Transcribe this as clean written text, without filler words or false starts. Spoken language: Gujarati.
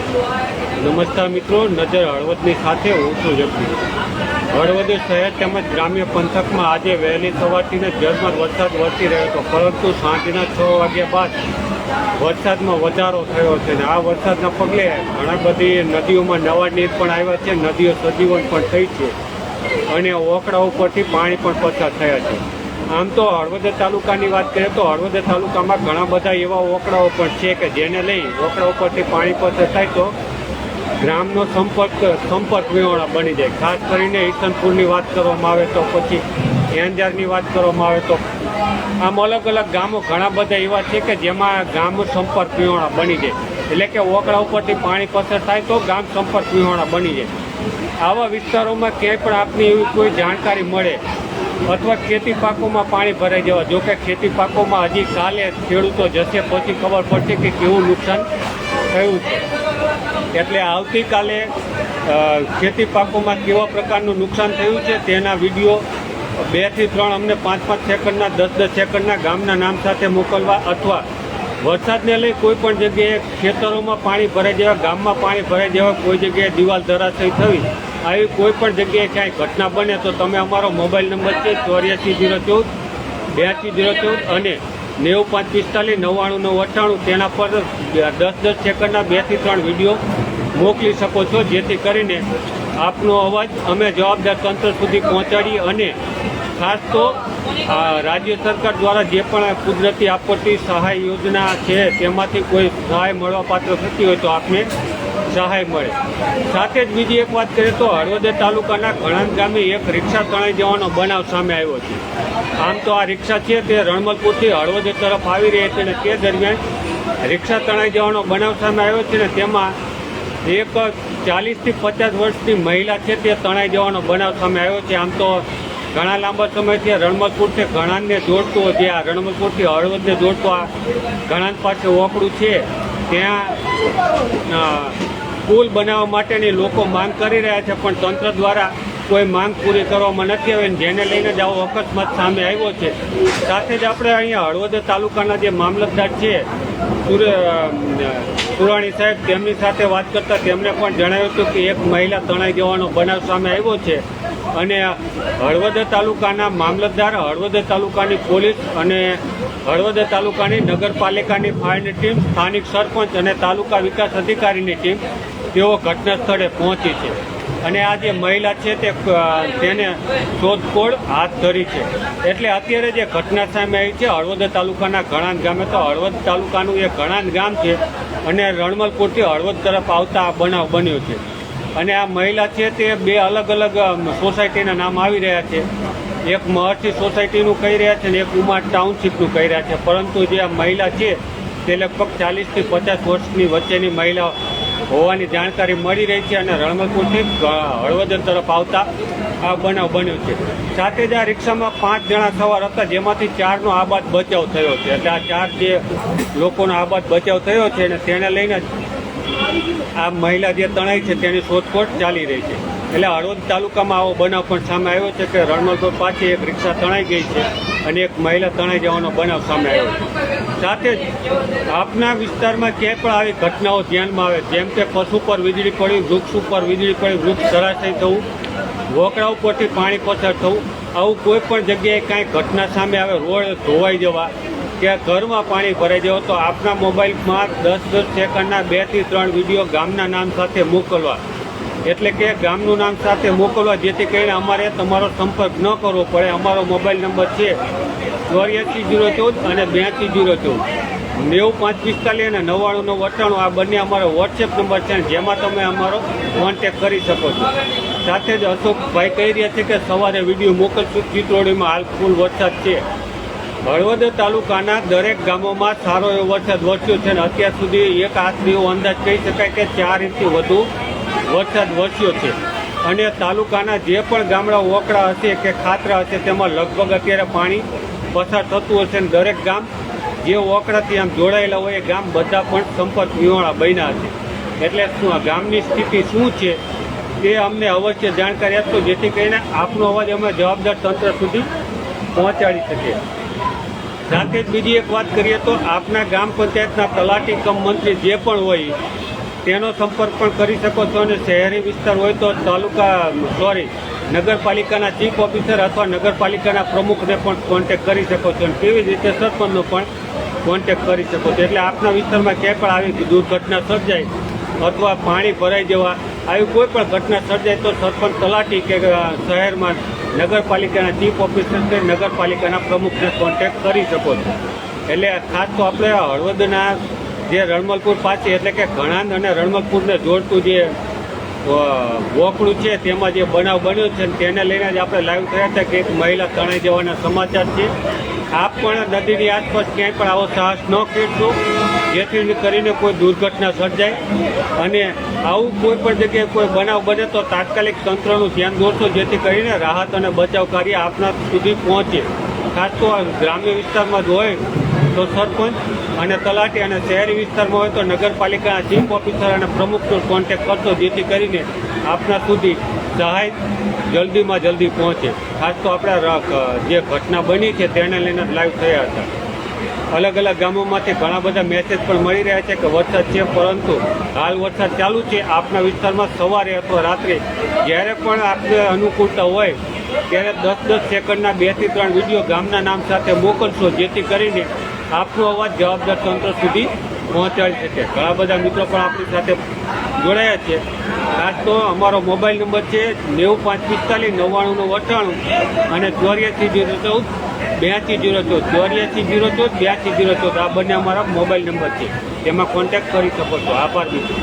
નમસ્કાર મિત્રો, નજર હળવદની સાથે હું છું જગદીશ. હળવદ શહેર તેમજ ગ્રામ્ય પંથકમાં આજે વહેલી સવારથી ઝરમર વરસાદ વરસી રહ્યો હતો, પરંતુ સાંજના 6 વાગ્યા બાદ વરસાદમાં વધારો થયો છે અને આ વરસાદના પગલે ઘણા બધી નદીઓમાં નવા નીર પણ આવ્યા છે, નદીઓ સજીવન પણ થઈ છે અને ઓકળા ઉપરથી પાણી પણ પસાર થયા છે. આમ તો હળવદ તાલુકાની વાત કરીએ તો હળવદ તાલુકામાં ઘણા બધા એવા ઓકળાઓ પણ છે કે જેને લઈ ઓકળા ઉપરથી પાણી પસાર થાય તો ગ્રામનો સંપર્ક વિહોણા બની જાય. ખાસ કરીને ઈસનપુરની વાત કરવામાં આવે તો પછી એંજારની વાત કરવામાં આવે તો આમ અલગ અલગ ગામો ઘણા બધા એવા છે કે જેમાં ગામ સંપર્ક વિહોણા બની જાય, એટલે કે ઓકળા ઉપરથી પાણી પસાર થાય તો ગામ સંપર્ક વિહોણા બની જાય. આવા વિસ્તારોમાં ક્યાંય પણ આપની એવી કોઈ જાણકારી મળે અથવા ખેતી પાકોમાં પાણી ભરાઈ જવા, જો કે ખેતી પાકોમાં હજી કાલે ખેડૂતો જશે પછી ખબર પડશે કે કેવું નુકસાન થયું છે. એટલે આવતીકાલે ખેતી પાકોમાં કેવા પ્રકારનું નુકસાન થયું છે તેના વિડીયો 2 થી 3 અમને 5-5 સેકન્ડના 10-10 સેકન્ડના ગામના નામ સાથે મોકલવા, અથવા વરસાદને લઈ કોઈ પણ જગ્યાએ ખેતરોમાં પાણી ભરાઈ જવા, ગામમાં પાણી ભરાઈ જવા, કોઈ જગ્યાએ દિવાલ ધરાશયી થવી, આવી કોઈ પણ જગ્યાએ ક્યાંય ઘટના બને તો તમે અમારો મોબાઈલ નંબર છે 84 014 82 014 અને 9545 9998 તેના પર 10-10 સેકન્ડના 2 થી 3 વિડીયો મોકલી શકો છો, જેથી કરીને આપનો અવાજ અમે જવાબદાર તંત્ર સુધી પહોંચાડી અને ખાસ તો રાજ્ય સરકાર દ્વારા જે પણ કુદરતી આપત્તિ સહાય યોજના છે તેમાંથી કોઈ સહાય મળવાપાત્ર થતી હોય તો આપને સહાય મળે. સાથે જ બીજી એક વાત કરીએ તો હળવદ તાલુકાના ઘણાંદ ગામે એક રિક્ષા તણાઈ જવાનો બનાવ સામે આવ્યો છે. આમ તો આ રિક્ષા છે તે રણમલપુરથી હળવદ તરફ આવી રહી છે અને તે દરમિયાન રિક્ષા તણાઈ જવાનો બનાવ સામે આવ્યો છે અને તેમાં એક 40 થી 50 વર્ષની મહિલા છે તે તણાઈ જવાનો બનાવ સામે આવ્યો છે. આમ તો ઘણા લાંબા સમયથી રણમલપુરથી ઘણાંદને જોડતું, જે આ રણમલપુરથી હળવદને જોડતું આ ઘણાંદ પાસે ઓકળું છે, ત્યાં પુલ બનાવવા માટેની લોકો માંગ કરી રહ્યા છે, પણ તંત્ર દ્વારા કોઈ માંગ પૂરી કરવામાં નથી આવી, જેને લઈને જ આવો અકસ્માત સામે આવ્યો છે. સાથે જ આપણે અહીંયા હળવદ તાલુકાના જે મામલતદાર છે સુરાણી સાહેબ, તેમની સાથે વાત કરતાં તેમણે પણ જણાવ્યું હતું કે એક મહિલા તણાઈ જવાનો બનાવ સામે આવ્યો છે અને હળવદ તાલુકાના મામલતદાર, હળવદ તાલુકાની પોલીસ અને હળવદ તાલુકાની નગરપાલિકાની ફાયરની ટીમ, સ્થાનિક સરપંચ અને તાલુકા વિકાસ અધિકારીની ટીમ તેઓ ઘટના સ્થળે પહોંચી છે અને આ જે મહિલા છે તેને શોધખોળ હાથ ધરી છે. એટલે અત્યારે જે ઘટના સામે આવી છે હળવદ તાલુકાના ઘણાંદ ગામે, તો હળવદ તાલુકાનું એ ઘણાંદ ગામ છે અને રણમલપુરથી હળવદ તરફ આવતા આ બનાવ બન્યો છે. અને આ મહિલા છે તે 2 અલગ અલગ સોસાયટીના નામ આવી રહ્યા છે. એક મહર્ષિ સોસાયટીનું કહી રહ્યા છે અને એક ઉમા ટાઉનશીપનું કહી રહ્યા છે, પરંતુ જે આ મહિલા છે તે લગભગ 40 થી 50 વર્ષની વચ્ચેની મહિલા હોવાની જાણકારી મળી રહી છે અને રણમલપુરથી હળવદ તરફ આવતા આ બનાવ બન્યો છે. સાથે જ આ રિક્ષામાં 5 જણા સવાર હતા, જેમાંથી 4નો આબાદ બચાવ થયો છે. એટલે આ 4 જે લોકોનો આબાદ બચાવ થયો છે અને તેને લઈને આ મહિલા જે તણાઈ છે તેની શોધખોળ ચાલી રહી છે. એટલે હળવદ તાલુકામાં આવો બનાવ પણ સામે આવ્યો છે કે રણમલપુર પાછી એક રિક્ષા તણાઈ ગઈ છે અને એક મહિલા તણાઈ જવાનો બનાવ સામે આવ્યો છે. સાથે જ આપના વિસ્તારમાં ક્યાંય પણ આવી ઘટનાઓ ધ્યાનમાં આવે, જેમ કે પશુ પર વીજળી પડી, વૃક્ષ ઉપર વીજળી પડી, વૃક્ષ ધરાશયી થવું, વોકળા ઉપરથી પાણી પસાર થવું, આવું કોઈ પણ જગ્યાએ કાંઈ ઘટના સામે આવે, રોડ ધોવાઈ જવા કે ઘરમાં પાણી ભરાઈ જવું, તો આપના મોબાઈલમાં 10-10 સેકન્ડના 2 થી 3 વિડીયો ગામના નામ સાથે મોકલવા, એટલે કે ગામનું નામ સાથે મોકલવા, જેથી કરીને અમારે તમારો સંપર્ક ન કરવો પડે. અમારો મોબાઈલ નંબર છે 84 014 અને 82 014, 9545 અને 9998. આ બંને અમારો વોટ્સએપ નંબર છે, જેમાં તમે અમારો કોન્ટેક કરી શકો છો. સાથે જ અશોકભાઈ કહી રહ્યા છે કે સવારે વિડીયો મોકલશું. ચિત્રોડીમાં હાલ ફૂલ વરસાદ છે. હળવદ તાલુકાના દરેક ગામોમાં સારો એવો વરસાદ વરસ્યો છે અને અત્યાર સુધી એક આશરે એવો અંદાજ કહી શકાય કે 4 ઇંચથી વધુ વરસાદ વરસ્યો છે. અને તાલુકાના જે પણ ગામડા ઓકળા હશે કે ખાતરા હશે તેમાં લગભગ અત્યારે પાણી પસાર થતું હશે અને દરેક ગામ જે ઓકળાથી આમ જોડાયેલા હોય એ ગામ બધા પણ સંપર્ક વિહોણા બન્યા છે. એટલે ગામની સ્થિતિ શું છે તે અમને અવશ્ય જાણકારી આપશો, જેથી કરીને આપનો અવાજ અમે જવાબદાર તંત્ર સુધી પહોંચાડી શકીએ. સાથે જ બીજી એક વાત કરીએ તો આપના ગ્રામ પંચાયતના તલાટી કમ મંત્રી જે પણ હોય તેનો સંપર્ક પણ કરી શકો છો. અને શહેરી વિસ્તાર હોય તો નગરપાલિકાના ચીફ ઓફિસર અથવા નગરપાલિકાના પ્રમુખને પણ કોન્ટેક્ટ કરી શકો છો. અને તેવી જ રીતે સરપંચનો પણ કોન્ટેક્ટ કરી શકો છો. એટલે આપના વિસ્તારમાં ક્યાંય પણ આવી દુર્ઘટના સર્જાય અથવા પાણી ભરાઈ જવા આવી કોઈ પણ ઘટના સર્જાય તો સરપંચ, તલાટી કે શહેરમાં નગરપાલિકાના ચીફ ઓફિસર કે નગરપાલિકાના પ્રમુખને કોન્ટેક્ટ કરી શકો છો. એટલે ખાસ તો આપણે હળવદના જે રણમલપુર પાસે એટલે કે ઘણાંદ અને રણમલપુરને જોડતું જે વોકડું છે તેમાં જે બનાવ બન્યો છે તેને લઈને જ આપણે લાઈવ થયા હતા કે એક મહિલા તણાઈ જવાના સમાચાર છે. આપ પણ નદીની આસપાસ ક્યાંય પણ આવો સાહસ ન ખેડશો જેથી કરીને કોઈ દુર્ઘટના સર્જાય. અને આવું કોઈ પણ જગ્યાએ કોઈ બનાવ બને તો તાત્કાલિક તંત્રનું ધ્યાન દોરશો જેથી કરીને રાહત અને બચાવ કાર્ય આપના સુધી પહોંચે. ખાસ તો ગ્રામ્ય વિસ્તારમાં જ હોય તો સરપંચ અને તલાટી અને શહેરી વિસ્તારમાં હોય તો નગરપાલિકાના ચીફ ઓફિસર અને પ્રમુખનો કોન્ટેક્ટ કરશો જેથી કરીને આપના સુધી સહાય જલ્દીમાં જલ્દી પહોંચે. ખાસ તો આપણે જે ઘટના બની છે તેને લઈને લાઈવ થયા હતા. અલગ અલગ ગામોમાંથી ઘણા બધા મેસેજ પણ મળી રહ્યા છે કે વરસાદ છે, પરંતુ હાલ વરસાદ ચાલુ છે. આપના વિસ્તારમાં સવારે અથવા રાત્રે જ્યારે પણ આપને અનુકૂળતા હોય ત્યારે 10-10 સેકન્ડના 2 થી 3 વિડીયો ગામના નામ સાથે મોકલશો જેથી કરીને આપનો અવાજ જવાબદાર તંત્ર સુધી પહોંચાડી શકે. ઘણા બધા મિત્રો પણ આપણી સાથે જોડાયા છે. ખાસ તો અમારો મોબાઈલ નંબર છે 9545 9998 અને 84 014 82 014 આ બંને અમારા મોબાઈલ નંબર છે. તેમાં કોન્ટેક્ટ કરી શકો છો. આભાર મિત્રો.